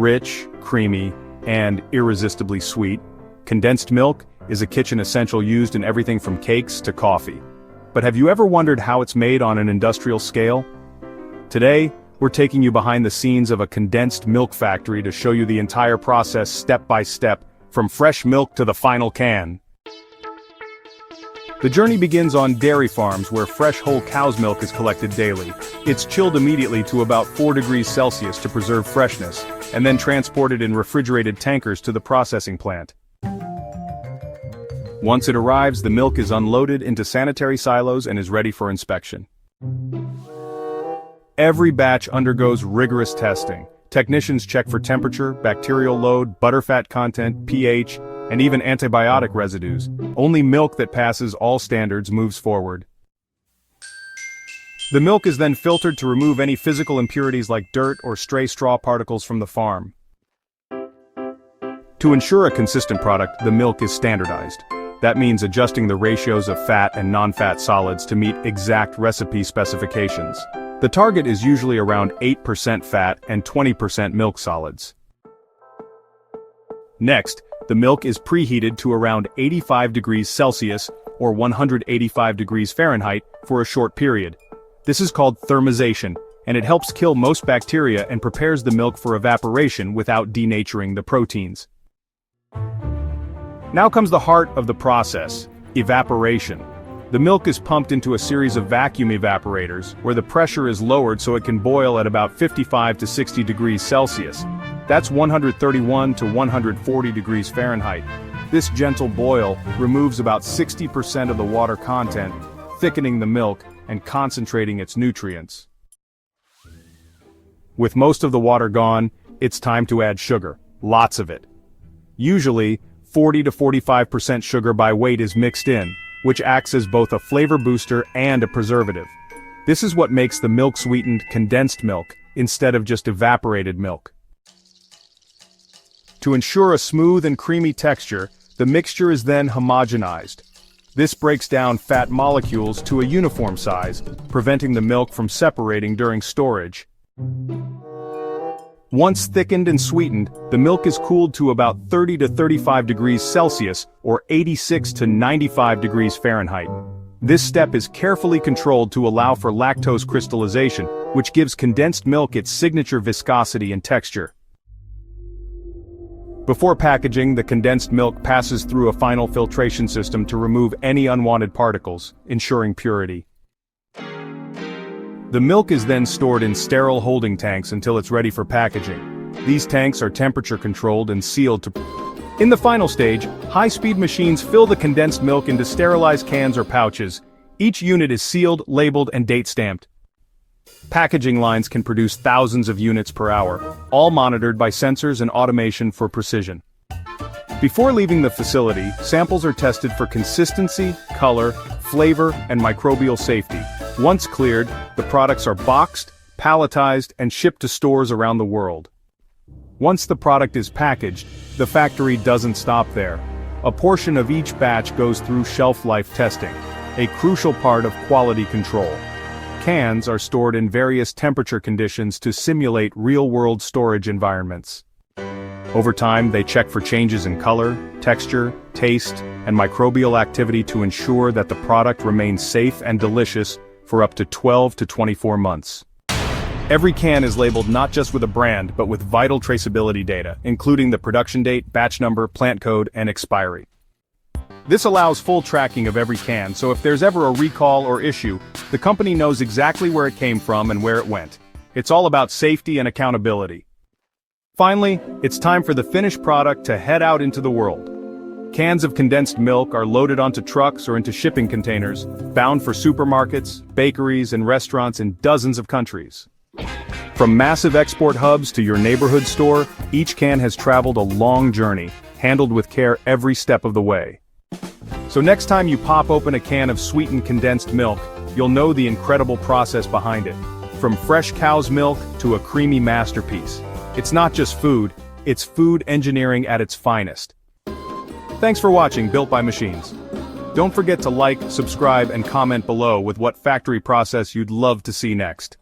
Rich, creamy, and irresistibly sweet, condensed milk is a kitchen essential used in everything from cakes to coffee. But have you ever wondered how it's made on an industrial scale? Today, we're taking you behind the scenes of a condensed milk factory to show you the entire process step by step, from fresh milk to the final can. The journey begins on dairy farms where fresh whole cow's milk is collected daily. It's chilled immediately to about 4 degrees Celsius to preserve freshness, and then transported in refrigerated tankers to the processing plant. Once it arrives, the milk is unloaded into sanitary silos and is ready for inspection. Every batch undergoes rigorous testing. Technicians check for temperature, bacterial load, butterfat content, pH, and even antibiotic residues. Only milk that passes all standards moves forward. The milk is then filtered to remove any physical impurities like dirt or stray straw particles from the farm. To ensure a consistent product, the milk is standardized. That means adjusting the ratios of fat and non-fat solids to meet exact recipe specifications. The target is usually around 8% fat and 20% milk solids. Next, the milk is preheated to around 85 degrees Celsius or 185 degrees Fahrenheit for a short period. This is called thermization, and it helps kill most bacteria and prepares the milk for evaporation without denaturing the proteins. Now comes the heart of the process, evaporation. The milk is pumped into a series of vacuum evaporators, where the pressure is lowered so it can boil at about 55 to 60 degrees Celsius. That's 131 to 140 degrees Fahrenheit. This gentle boil removes about 60% of the water content, thickening the milk and concentrating its nutrients. With most of the water gone, it's time to add sugar, lots of it. Usually, 40 to 45% sugar by weight is mixed in, which acts as both a flavor booster and a preservative. This is what makes the milk sweetened condensed milk, instead of just evaporated milk. To ensure a smooth and creamy texture, the mixture is then homogenized. This breaks down fat molecules to a uniform size, preventing the milk from separating during storage. Once thickened and sweetened, the milk is cooled to about 30 to 35 degrees Celsius or 86 to 95 degrees Fahrenheit. This step is carefully controlled to allow for lactose crystallization, which gives condensed milk its signature viscosity and texture. Before packaging, the condensed milk passes through a final filtration system to remove any unwanted particles, ensuring purity. The milk is then stored in sterile holding tanks until it's ready for packaging. These tanks are temperature controlled and sealed to... In the final stage, high-speed machines fill the condensed milk into sterilized cans or pouches. Each unit is sealed, labeled, and date-stamped. Packaging lines can produce thousands of units per hour, all monitored by sensors and automation for precision. Before leaving the facility, samples are tested for consistency, color, flavor, and microbial safety. Once cleared, the products are boxed, palletized, and shipped to stores around the world. Once the product is packaged, the factory doesn't stop there. A portion of each batch goes through shelf life testing, a crucial part of quality control. Cans are stored in various temperature conditions to simulate real-world storage environments. Over time, they check for changes in color, texture, taste, and microbial activity to ensure that the product remains safe and delicious for up to 12 to 24 months. Every can is labeled not just with a brand, but with vital traceability data, including the production date, batch number, plant code, and expiry. This allows full tracking of every can, so if there's ever a recall or issue, the company knows exactly where it came from and where it went. It's all about safety and accountability. Finally, it's time for the finished product to head out into the world. Cans of condensed milk are loaded onto trucks or into shipping containers, bound for supermarkets, bakeries, and restaurants in dozens of countries. From massive export hubs to your neighborhood store, each can has traveled a long journey, handled with care every step of the way. So next time you pop open a can of sweetened condensed milk, you'll know the incredible process behind it. From fresh cow's milk to a creamy masterpiece. It's not just food, it's food engineering at its finest. Thanks for watching Built by Machines. Don't forget to like, subscribe, and comment below with what factory process you'd love to see next.